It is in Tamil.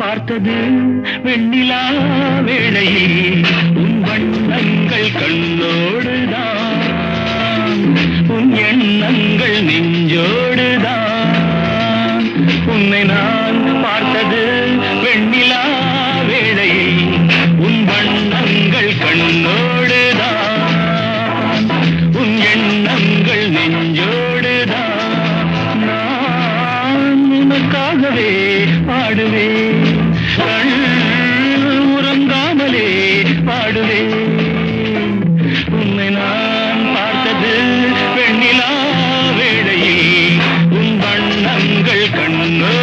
பார்த்தது வெண்ணிலா வேளையில் உன் வண்ணங்கள் கண்ணோடுதான், உன் எண்ணங்கள் நெஞ்சோடுதான். உன்னை நான் பார்த்தது வெண்ணிலா வேளையில் உன் வண்ணங்கள் கண்ணோடுதான், உன் எண்ணங்கள் நெஞ்சோடுதான். நான் உனக்காகவே பாடுவேன், உறங்காமலே பாடுவேன். உன்னை நான் பார்த்தது வெண்ணிலா வேளையில் உன் வண்ணங்கள் கண்ணோ